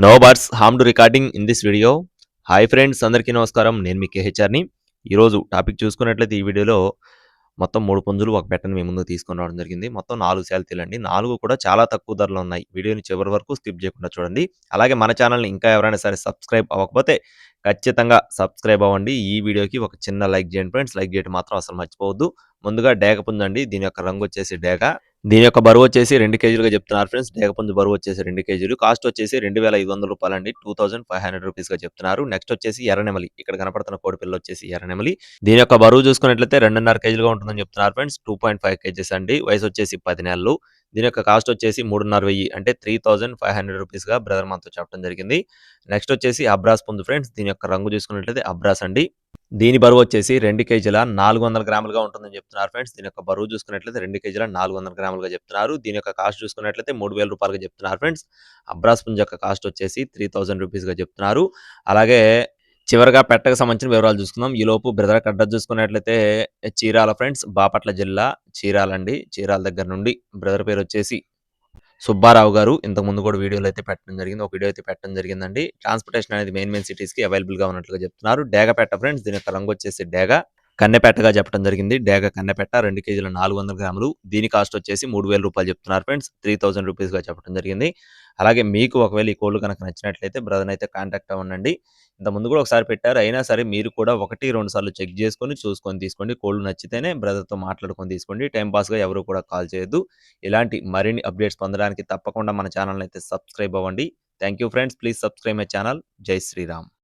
No birds harm to recording in this video. Hi friends, అందరికీ నమస్కారం. నేను మీ కేహెచ్ఆర్ని. ఈరోజు టాపిక్ చూసుకున్నట్లయితే ఈ వీడియోలో మొత్తం 3 పుంజులు ఒక పెట్టని మీ ముందుకు తీసుకొని రావడం జరిగింది. మొత్తం 4 శాల్తీలండి. 4 కూడా చాలా తక్కువ ధరలో ఉన్నాయి. వీడియోని చివరి వరకు స్కిప్ చేయకుండా చూడండి. అలాగే మన ఛానల్‌ని ఇంకా ఎవరైనా సరే సబ్స్క్రైబ్ అవ్వకపోతే ఖచ్చితంగా సబ్స్క్రైబ్ అవ్వండి. ఈ వీడియోకి ఒక చిన్న లైక్ చేయండి ఫ్రెండ్స్. లైక్ చేయడం మాత్రం అసలు మర్చిపోవద్దు. ముందుగా డేగ పుంజండి. దీని యొక్క రంగు వచ్చేసి డేగ. దీని యొక్క బరువొచ్చేసి 2 కేజీలుగా చెప్తున్నారు ఫ్రెండ్స్. డేగపుంజు బరువొచ్చేసి 2 కేజీలు. కాస్ట్ వచ్చేసి రూ. 2,500 2500 చెప్తున్నారు. నెక్స్ట్ వచ్చేసి ఎర్రనెమలి. ఇక్కడ కనపడుతున్న కోడిపిల్లొచ్చేసి ఎర్రనెమలి. దీని యొక్క బరువు చూసుకున్నట్లయితే 2.5 కేజీలుగా ఉంటుందని చెప్తున్నారు ఫ్రెండ్స్. 2.5 కేజీస్ అండి. వయసొచ్చేసి 10 నెలలు. దీని యొక్క కాస్ట్ వచ్చేసి 3,500 అంటే రూ. 3,500 బ్రదర్ మనతో చెప్పడం జరిగింది. నెక్స్ట్ వచ్చేసి అబ్రాస్ పుంజు ఫ్రెండ్స్. దీని యొక్క రంగు చూసుకున్నట్లయితే అబ్రాస్ అండి. దీని బరువు వచ్చేసి 2 కేజీల 400 గ్రాములుగా ఉంటుందని చెప్తున్నారు ఫ్రెండ్స్. దీని యొక్క బరువు చూసుకున్నట్లయితే 2 కేజీల 400 గ్రాములుగా చెప్తున్నారు. దీని యొక్క కాస్ట్ చూసుకున్నట్లయితే రూ. 3,000 చెప్తున్నారు ఫ్రెండ్స్. అబ్రాస్ పుంజు యొక్క కాస్ట్ వచ్చేసి రూ. 3,000 చెప్తున్నారు. అలాగే చివరగా పెట్టకు సంబంధించిన వివరాలు చూసుకుందాం. ఈలోపు బ్రదర్ అడ్రస్ చూసుకున్నట్లయితే చీరాల ఫ్రెండ్స్, బాపట్ల జిల్లా చీరాలండి. చీరాల దగ్గర నుండి బ్రదర్ పేరు వచ్చేసి సుబ్బారావు గారు. ఇంతకుముందు కూడా వీడియోలు అయితే పెట్టడం జరిగింది. ఒక వీడియో అయితే పెట్టడం జరిగిందండి. ట్రాన్స్‌పోర్టేషన్ అనేది మెయిన్ సిటీస్‌కి అవైలబుల్‌గా ఉన్నట్లుగా చెప్తున్నారు. డేగపెట్ట ఫ్రెండ్స్. దీని యొక్క రంగు వచ్చేసి డేగ. కన్నెపెట్టగా చెప్పడం జరిగింది. డేగ కన్నెపెట్ట 2 కేజీల 400 గ్రాములు. దీని కాస్ట్ వచ్చేసి రూ. 3,000 చెప్తున్నారు ఫ్రెండ్స్. రూ. 3,000గా చెప్పడం జరిగింది. అలాగే మీకు ఒకవేళ ఈ కోళ్ళు కనుక నచ్చినట్లయితే బ్రదర్‌ని అయితే కాంటాక్ట్ అవ్వండి. ఇంతకుముందు కూడా ఒకసారి పెట్టారు. అయినా సరే మీరు కూడా 1, 2 సార్లు చెక్ చేసుకొని చూసుకొని తీసుకోండి. కోళ్ళు నచ్చితేనే బ్రదర్‌తో మాట్లాడుకొని తీసుకోండి. టైమ్ పాస్‌గా ఎవరు కూడా కాల్ చేయొద్దు. ఇలాంటి మరిన్ని అప్డేట్స్ పొందడానికి తప్పకుండా మన ఛానల్‌ని అయితే సబ్స్క్రైబ్ అవ్వండి. Thank you friends. Please subscribe my channel. జై శ్రీరామ్.